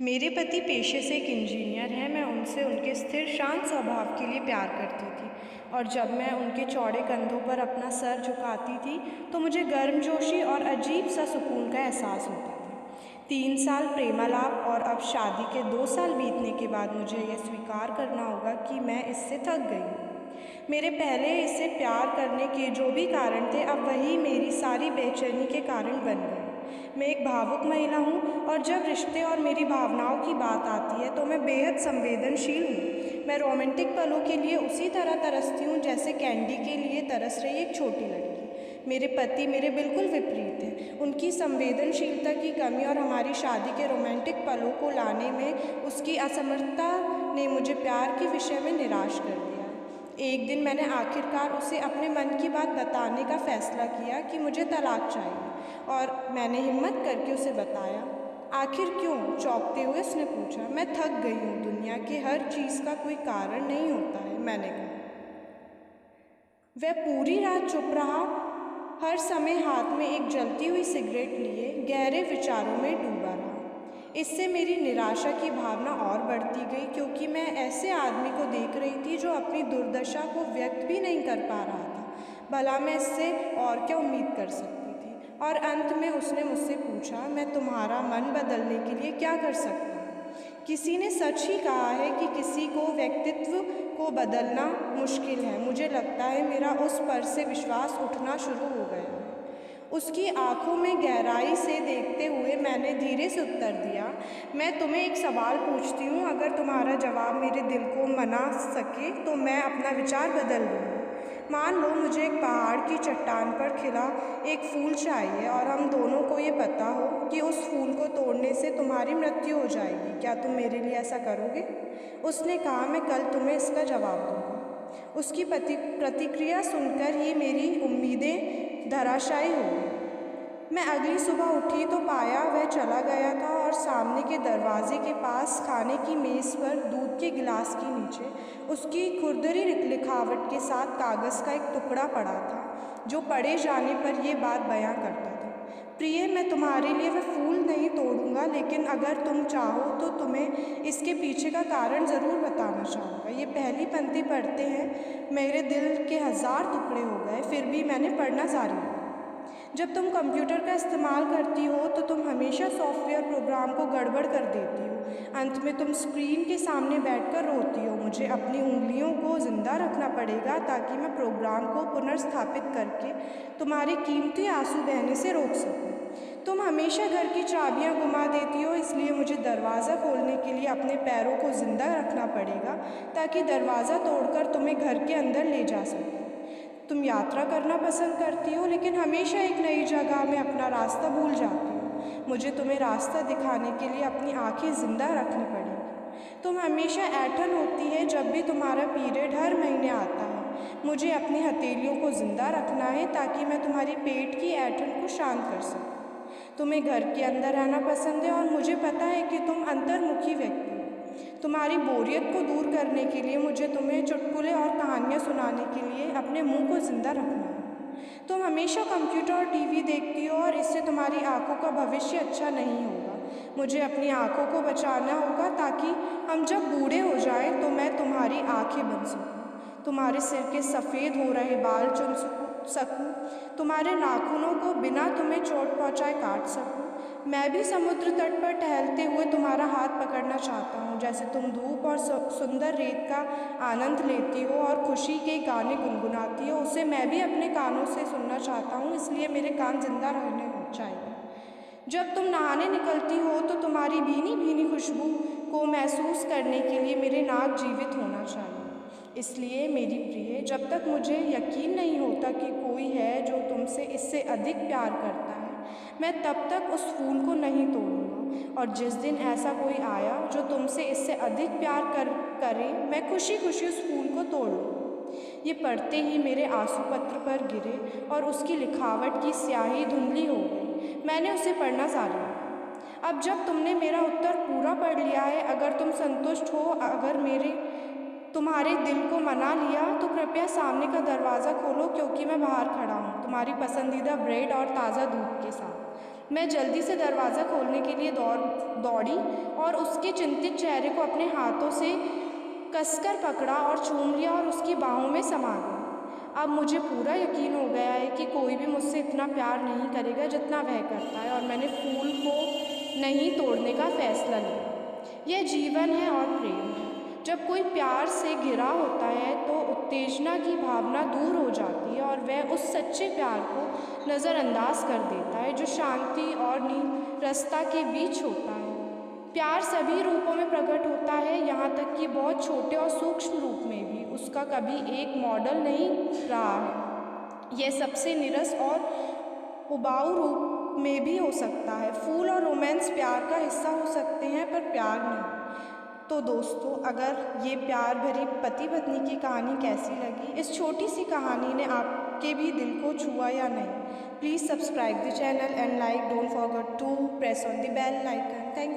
मेरे पति पेशे से एक इंजीनियर हैं। मैं उनसे उनके स्थिर शांत स्वभाव के लिए प्यार करती थी और जब मैं उनके चौड़े कंधों पर अपना सर झुकाती थी तो मुझे गर्मजोशी और अजीब सा सुकून का एहसास होता था। 3 साल प्रेमालाप और अब शादी के 2 साल बीतने के बाद मुझे यह स्वीकार करना होगा कि मैं इससे थक गई हूँ। मेरे पहले इसे प्यार करने के जो भी कारण थे अब वही मेरी सारी बेचैनी के कारण बन गए। मैं एक भावुक महिला हूँ और जब रिश्ते और मेरी भावनाओं की बात आती है तो मैं बेहद संवेदनशील हूँ। मैं रोमांटिक पलों के लिए उसी तरह तरसती हूँ जैसे कैंडी के लिए तरस रही एक छोटी लड़की। मेरे पति मेरे बिल्कुल विपरीत हैं। उनकी संवेदनशीलता की कमी और हमारी शादी के रोमांटिक पलों को लाने में उसकी असमर्थता ने मुझे प्यार के विषय में निराश कर दिया। एक दिन मैंने आखिरकार उसे अपने मन की बात बताने का फैसला किया कि मुझे तलाक चाहिए और मैंने हिम्मत करके उसे बताया। आखिर क्यों? चौंकते हुए उसने पूछा। मैं थक गई हूँ, दुनिया की हर चीज़ का कोई कारण नहीं होता है, मैंने कहा। वह पूरी रात चुप रहा, हर समय हाथ में एक जलती हुई सिगरेट लिए गहरे विचारों में डूबा रहा। इससे मेरी निराशा की भावना और बढ़ती गई क्योंकि मैं ऐसे आदमी को देख रही थी जो अपनी दुर्दशा को व्यक्त भी नहीं कर पा रहा था। भला मैं इससे और क्या उम्मीद कर सकती थी? और अंत में उसने मुझसे पूछा, मैं तुम्हारा मन बदलने के लिए क्या कर सकता हूँ? किसी ने सच ही कहा है कि किसी को व्यक्तित्व को बदलना मुश्किल है। मुझे लगता है मेरा उस पर से विश्वास उठना शुरू हो गया है। उसकी आंखों में गहराई से देखते हुए मैंने धीरे से उत्तर दिया, मैं तुम्हें एक सवाल पूछती हूँ, अगर तुम्हारा जवाब मेरे दिल को मना सके तो मैं अपना विचार बदल दूँ। मान लो मुझे एक पहाड़ की चट्टान पर खिला एक फूल चाहिए और हम दोनों को ये पता हो कि उस फूल को तोड़ने से तुम्हारी मृत्यु हो जाएगी, क्या तुम मेरे लिए ऐसा करोगे? उसने कहा, मैं कल तुम्हें इसका जवाब दूँगा। उसकी प्रतिक्रिया सुनकर ही मेरी उम्मीदें धराशायी हो गई। मैं अगली सुबह उठी तो पाया वह चला गया था और सामने के दरवाजे के पास खाने की मेज़ पर दूध के गिलास के नीचे उसकी खुरदरी लिखावट के साथ कागज़ का एक टुकड़ा पड़ा था जो पढ़े जाने पर यह बात बयां करता था, प्रिय, मैं तुम्हारे लिए वह फूल नहीं तोड़ूंगा, लेकिन अगर तुम चाहो तो तुम्हें इसके पीछे का कारण ज़रूर बताना चाहूँगा। ये पहली पंक्ति पढ़ते हैं मेरे दिल के 1000 टुकड़े हो गए, फिर भी मैंने पढ़ना जारी रखा। जब तुम कंप्यूटर का इस्तेमाल करती हो तो तुम हमेशा सॉफ्टवेयर प्रोग्राम को गड़बड़ कर देती हो। अंत में तुम स्क्रीन के सामने बैठकर रोती हो। मुझे अपनी उंगलियों को ज़िंदा रखना पड़ेगा ताकि मैं प्रोग्राम को पुनर्स्थापित करके तुम्हारे कीमती आंसू बहने से रोक सकूं। तुम हमेशा घर की चाबियां गुमा देती हो, इसलिए मुझे दरवाज़ा खोलने के लिए अपने पैरों को ज़िंदा रखना पड़ेगा ताकि दरवाज़ा तोड़कर तुम्हें घर के अंदर ले जा सकूं। तुम यात्रा करना पसंद करती हो लेकिन हमेशा एक नई जगह में अपना रास्ता भूल जाती हो। मुझे तुम्हें रास्ता दिखाने के लिए अपनी आंखें ज़िंदा रखनी पड़ेगी। तुम हमेशा ऐंठन होती है जब भी तुम्हारा पीरियड हर महीने आता है। मुझे अपनी हथेलियों को ज़िंदा रखना है ताकि मैं तुम्हारी पेट की ऐंठन को शांत कर सकूं। तुम्हें घर के अंदर रहना पसंद है और मुझे पता है कि तुम अंतर्मुखी व्यक्ति हो। तुम्हारी बोरियत को दूर करने के लिए मुझे तुम्हें चुटकुले और कहानियाँ सुनाने के लिए अपने मुंह को ज़िंदा रखना है। तुम हमेशा कंप्यूटर और टीवी देखती हो और इससे तुम्हारी आंखों का भविष्य अच्छा नहीं होगा। मुझे अपनी आंखों को बचाना होगा ताकि हम जब बूढ़े हो जाएं तो मैं तुम्हारी आंखें बन सकूं, तुम्हारे सिर के सफ़ेद हो रहे बाल चुन सकूं, तुम्हारे नाखूनों को बिना तुम्हें चोट पहुँचाए काट सकूं। मैं भी समुद्र तट पर टहलते हुए तुम्हारा हाथ पकड़ना चाहता हूँ। जैसे तुम धूप और सुंदर रेत का आनंद लेती हो और खुशी के गाने गुनगुनाती हो, उसे मैं भी अपने कानों से सुनना चाहता हूँ, इसलिए मेरे कान जिंदा रहने चाहिए। जब तुम नहाने निकलती हो तो तुम्हारी भीनी भीनी खुशबू को महसूस करने के लिए मेरे नाक जीवित होना चाहिए। इसलिए मेरी प्रिय, जब तक मुझे यकीन नहीं होता कि कोई है जो तुमसे इससे अधिक प्यार करता है, मैं तब तक उस फूल को नहीं तोड़ूंगा। और जिस दिन ऐसा कोई आया जो तुमसे इससे अधिक प्यार करे, मैं खुशी खुशी उस फूल को तोड़ लूँगा। ये पढ़ते ही मेरे आंसू पत्र पर गिरे और उसकी लिखावट की स्याही धुंधली हो गई। मैंने उसे पढ़ना जारी रखा। अब जब तुमने मेरा उत्तर पूरा पढ़ लिया है, अगर तुम संतुष्ट हो, अगर मेरे तुम्हारे दिल को मना लिया तो कृपया सामने का दरवाज़ा खोलो क्योंकि मैं बाहर खड़ा हूँ, तुम्हारी पसंदीदा ब्रेड और ताज़ा दूध के साथ। मैं जल्दी से दरवाज़ा खोलने के लिए दौड़ी और उसके चिंतित चेहरे को अपने हाथों से कसकर पकड़ा और चूम लिया और उसकी बाहों में समा गई। अब मुझे पूरा यकीन हो गया है कि कोई भी मुझसे इतना प्यार नहीं करेगा जितना वह करता है, और मैंने फूल को नहीं तोड़ने का फैसला लिया। यह जीवन है और प्रेम है। जब कोई प्यार से घिरा होता है तो उत्तेजना की भावना दूर हो जाती है और वह उस सच्चे प्यार को नज़रअंदाज कर देता है जो शांति और नीरसता के बीच होता है। प्यार सभी रूपों में प्रकट होता है, यहाँ तक कि बहुत छोटे और सूक्ष्म रूप में भी। उसका कभी एक मॉडल नहीं रहा है। यह सबसे नीरस और उबाऊ रूप में भी हो सकता है। फूल और रोमांस प्यार का हिस्सा हो सकते हैं पर प्यार नहीं। तो दोस्तों, अगर ये प्यार भरी पति पत्नी की कहानी कैसी लगी, इस छोटी सी कहानी ने आपके भी दिल को छुआ या नहीं, please subscribe the channel and like, don't forget to press on the bell icon. Thank you.